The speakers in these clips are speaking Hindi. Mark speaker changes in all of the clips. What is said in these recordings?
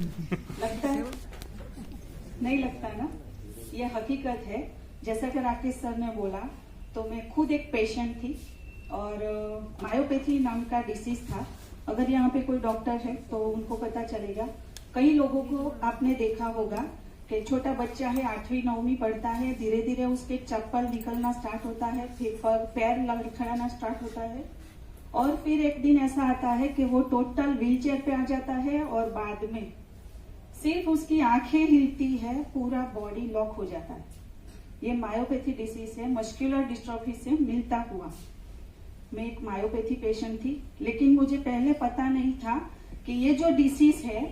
Speaker 1: लगता है? नहीं लगता ना? ये हकीकत है। जैसा कि राकेश सर ने बोला, तो मैं खुद एक पेशेंट थी और मायोपैथी नाम का डिसीज था। अगर यहाँ पे कोई डॉक्टर है तो उनको पता चलेगा। कई लोगों को आपने देखा होगा कि छोटा बच्चा है, 8वीं 9वीं पढ़ता है, धीरे धीरे उसके चप्पल निकलना स्टार्ट होता है, फिर पैर लड़खड़ाना स्टार्ट होता है और फिर एक दिन ऐसा आता है कि वो टोटल व्हीलचेयर पे आ जाता है और बाद में सिर्फ उसकी आंखें हिलती है, पूरा बॉडी लॉक हो जाता है। ये मायोपैथी डिसीज है, मस्कुलर डिस्ट्रॉफी से मिलता हुआ। मैं एक मायोपैथी पेशेंट थी, लेकिन मुझे पहले पता नहीं था कि ये जो डिसीज है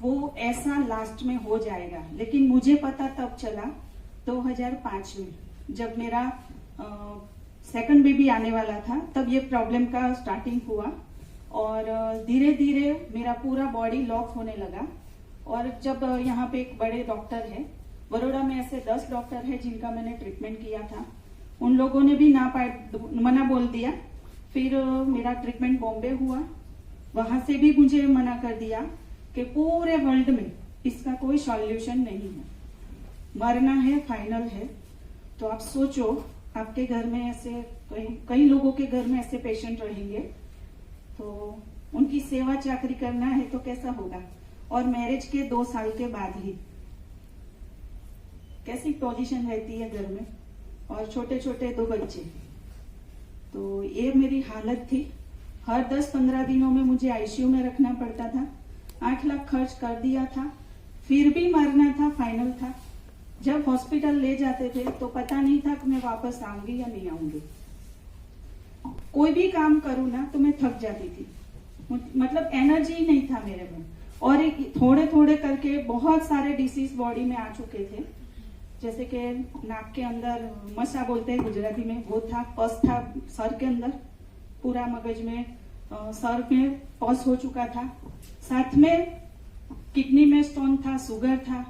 Speaker 1: वो ऐसा लास्ट में हो जाएगा। लेकिन मुझे पता तब चला 2005 में, जब मेरा सेकंड बेबी आने वाला था, तब ये प्रॉब्लम का स्टार्टिंग हुआ और धीरे धीरे मेरा पूरा बॉडी लॉक होने लगा। और जब यहाँ पे एक बड़े डॉक्टर है, बड़ौदा में ऐसे 10 डॉक्टर है जिनका मैंने ट्रीटमेंट किया था, उन लोगों ने भी मना बोल दिया। फिर मेरा ट्रीटमेंट बॉम्बे हुआ, वहां से भी मुझे मना कर दिया कि पूरे वर्ल्ड में इसका कोई सॉल्यूशन नहीं है, मरना है, फाइनल है। तो आप सोचो, आपके घर में ऐसे कई लोगों के घर में ऐसे पेशेंट रहेंगे, तो उनकी सेवा चाकरी करना है तो कैसा होगा। और मैरिज के 2 साल के बाद ही कैसी पोजीशन रहती है घर में, और छोटे छोटे 2 बच्चे। तो ये मेरी हालत थी। हर 10-15 दिनों में मुझे आईसीयू में रखना पड़ता था। 8 लाख खर्च कर दिया था, फिर भी मरना था, फाइनल था। जब हॉस्पिटल ले जाते थे तो पता नहीं था कि मैं वापस आऊंगी या नहीं आऊंगी। कोई भी काम करूँ ना तो मैं थक जाती थी, मतलब एनर्जी ही नहीं था मेरे में। और एक थोड़े थोड़े करके बहुत सारे डिसीज बॉडी में आ चुके थे, जैसे कि नाक के अंदर मसा बोलते हैं गुजराती में, वो था। पस था सर के अंदर, पूरा मगज में, सर में पस हो चुका था। साथ में किडनी में स्टोन था, शुगर था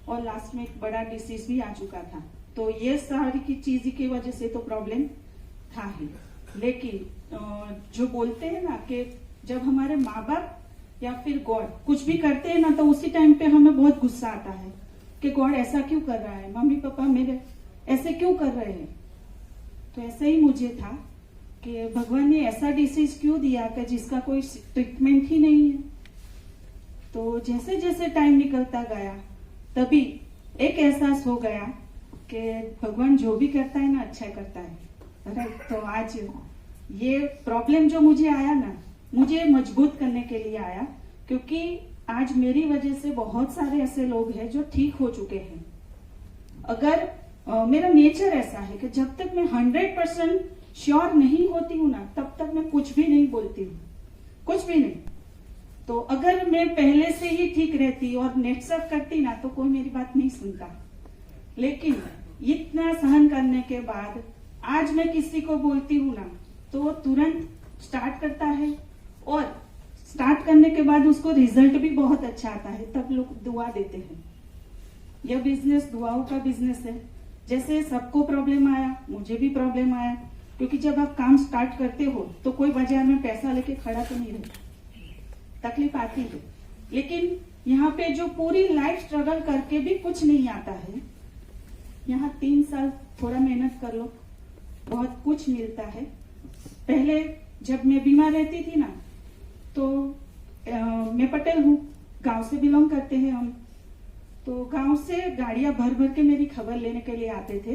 Speaker 1: और लास्ट में एक बड़ा डिसीज भी आ चुका था। तो ये सारी की चीज की वजह से तो प्रॉब्लम था ही। लेकिन जो बोलते हैं ना कि जब हमारे माँ बाप या फिर गॉड कुछ भी करते हैं ना, तो उसी टाइम पे हमें बहुत गुस्सा आता है कि गॉड ऐसा क्यों कर रहा है, मम्मी पापा मेरे ऐसे क्यों कर रहे हैं। तो ऐसा ही मुझे था कि भगवान ने ऐसा डिसीज क्यों दिया कि जिसका कोई ट्रीटमेंट ही नहीं है। तो जैसे जैसे टाइम निकलता गया, तभी एक एहसास हो गया कि भगवान जो भी करता है ना, अच्छा करता है, राइट। तो आज ये प्रॉब्लम जो मुझे आया ना, मुझे मजबूत करने के लिए आया, क्योंकि आज मेरी वजह से बहुत सारे ऐसे लोग हैं जो ठीक हो चुके हैं। अगर मेरा नेचर ऐसा है कि जब तक मैं 100% श्योर नहीं होती हूँ ना, तब तक मैं कुछ भी नहीं बोलती हूँ, कुछ भी नहीं। तो अगर मैं पहले से ही ठीक रहती और नेटसअप करती ना, तो कोई मेरी बात नहीं सुनता। लेकिन इतना सहन करने के बाद आज मैं किसी को बोलती हूँ ना, तो तुरंत स्टार्ट करता है, और स्टार्ट करने के बाद उसको रिजल्ट भी बहुत अच्छा आता है। तब लोग दुआ देते हैं। यह बिजनेस दुआओं का बिजनेस है। जैसे सबको प्रॉब्लम आया, मुझे भी प्रॉब्लम आया, क्योंकि जब आप काम स्टार्ट करते हो तो कोई बाजार में पैसा लेके खड़ा तो नहीं रहता, तकलीफ आती है। लेकिन यहाँ पे जो पूरी लाइफ स्ट्रगल करके भी कुछ नहीं आता है, यहाँ 3 साल थोड़ा मेहनत कर लो, बहुत कुछ मिलता है। पहले जब मैं बीमार रहती थी ना, तो मैं पटेल हूँ, गांव से बिलोंग करते हैं हम। तो गांव से गाड़ियां भर भर के मेरी खबर लेने के लिए आते थे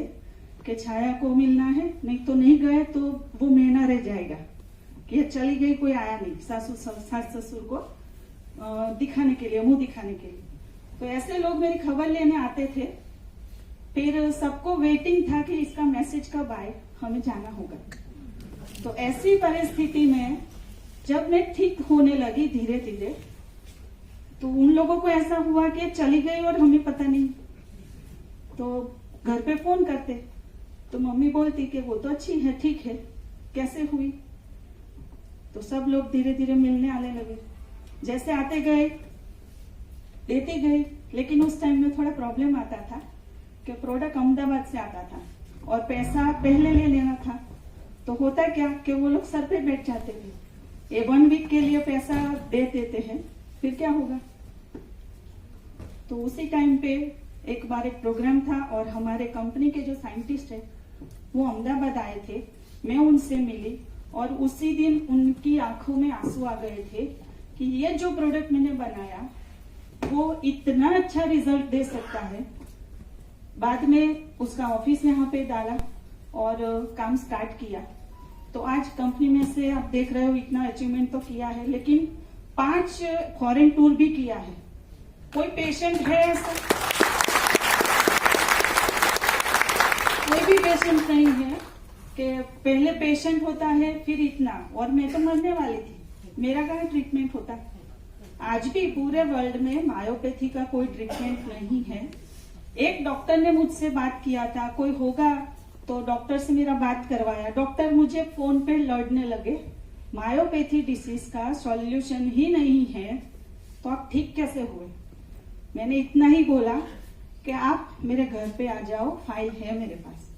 Speaker 1: कि छाया को मिलना है, नहीं तो नहीं गए तो वो महीना रह जाएगा कि चली गई, कोई आया नहीं, सास ससुर को दिखाने के लिए, मुंह दिखाने के लिए। तो ऐसे लोग मेरी खबर लेने आते थे। फिर सबको वेटिंग था कि इसका मैसेज कब आए, हमें जाना होगा। तो ऐसी परिस्थिति में जब मैं ठीक होने लगी धीरे धीरे, तो उन लोगों को ऐसा हुआ कि चली गई और हमें पता नहीं। तो घर पे फोन करते, तो मम्मी बोलती कि वो तो अच्छी है, ठीक है, कैसे हुई। तो सब लोग धीरे धीरे मिलने आने लगे। जैसे आते गए, देते गए। लेकिन उस टाइम में थोड़ा प्रॉब्लम आता था कि प्रोडक्ट अहमदाबाद से आता था और पैसा पहले ले लेना था। तो होता क्या कि वो लोग सर पे बैठ जाते थे। ये 1 वीक के लिए पैसा दे देते हैं, फिर क्या होगा, तो उसी टाइम पे एक बार एक प्रोग्राम था और हमारे कंपनी के जो साइंटिस्ट है वो अहमदाबाद आए थे। मैं उनसे मिली और उसी दिन उनकी आंखों में आंसू आ गए थे कि ये जो प्रोडक्ट मैंने बनाया वो इतना अच्छा रिजल्ट दे सकता है। बाद में उसका ऑफिस यहाँ पे डाला और काम स्टार्ट किया। तो आज कंपनी में से आप देख रहे हो इतना अचीवमेंट तो किया है, लेकिन 5 फॉरेन टूर भी किया है। कोई पेशेंट है ऐसा? कोई भी पेशेंट नहीं है कि पहले पेशेंट होता है फिर इतना, और मैं तो मरने वाली थी, मेरा कहाँ ट्रीटमेंट होता है। आज भी पूरे वर्ल्ड में मायोपैथी का कोई ट्रीटमेंट नहीं है। एक डॉक्टर ने मुझसे बात किया था, कोई होगा तो डॉक्टर से मेरा बात करवाया। डॉक्टर मुझे फोन पे लड़ने लगे, मायोपैथी डिसीज का सॉल्यूशन ही नहीं है तो आप ठीक कैसे हुए। मैंने इतना ही बोला कि आप मेरे घर पे आ जाओ, फाइल है मेरे पास,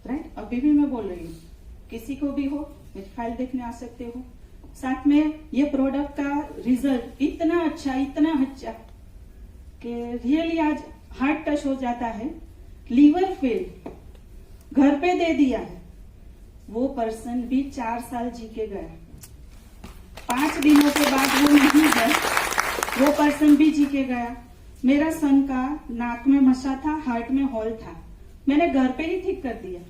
Speaker 1: राइट। अभी भी मैं बोल रही हूँ, किसी को भी हो मेरी फाइल देखने आ सकते हो। साथ में ये प्रोडक्ट का रिजल्ट इतना अच्छा कि रियली आज हार्ट टच हो जाता है। लीवर फेल घर पे दे दिया है, वो पर्सन भी 4 साल जी के गया। 5 दिनों के बाद वो नहीं है, वो पर्सन भी जी के गया। मेरा सन का नाक में मसा था, हार्ट में हॉल था, मैंने घर पे ही ठीक कर दिया,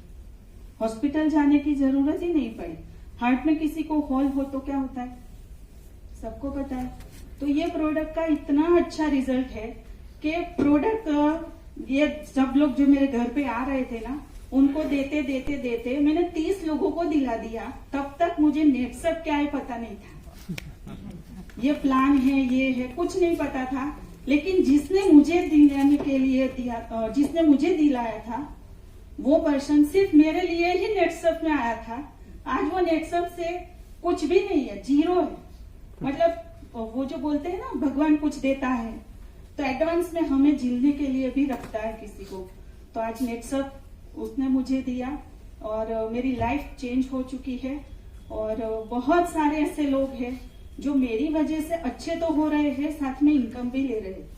Speaker 1: हॉस्पिटल जाने की जरूरत ही नहीं पड़ी। हार्ट में किसी को हॉल हो तो क्या होता है, सबको पता है। तो ये प्रोडक्ट का इतना अच्छा रिजल्ट है कि प्रोडक्ट ये सब लोग जो मेरे घर पे आ रहे थे ना, उनको देते मैंने 30 लोगों को दिला दिया। तब तक मुझे नेटसप क्या है पता नहीं था, ये प्लान है, ये है, कुछ नहीं पता था। लेकिन जिसने मुझे दिलाने के लिए दिया, जिसने मुझे दिलाया था, वो पर्सन सिर्फ मेरे लिए ही नेटसप में आया था। आज वो नेटसप से कुछ भी नहीं है, 0 है। मतलब वो जो बोलते हैं ना भगवान कुछ देता है, तो एडवांस में हमें झेलने के लिए भी रखता है किसी को। तो आज नेटसप उसने मुझे दिया और मेरी लाइफ चेंज हो चुकी है। और बहुत सारे ऐसे लोग हैं जो मेरी वजह से अच्छे तो हो रहे हैं, साथ में इनकम भी ले रहे हैं।